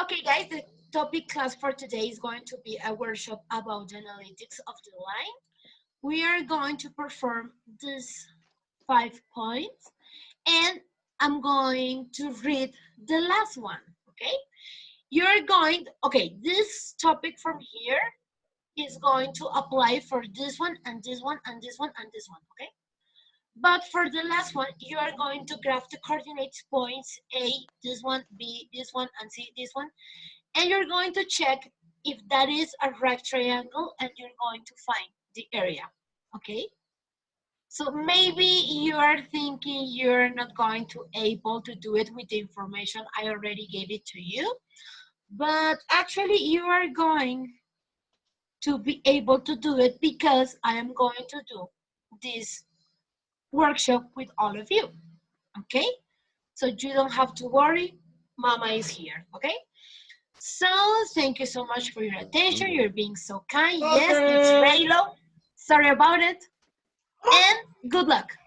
Okay, guys, the topic class for today is going to be a workshop about the analytics of the line. We are going to perform these 5 points, and I'm going to read the last one, okay? This topic from here is going to apply for this one and this one and this one and this one, okay? But for the last one, you are going to graph the coordinates points A, this one, B, this one, and C, this one. And you're going to check if that is a right triangle and you're going to find the area, okay? So maybe you are thinking you're not going to able to do it with the information I already gave it to you, but actually you are going to be able to do it because I am going to do this workshop with all of you, okay? So you don't have to worry, Mama is here, okay? So thank you so much for your attention. You're being so kind. Yes, it's Raylo. Sorry about it. And good luck.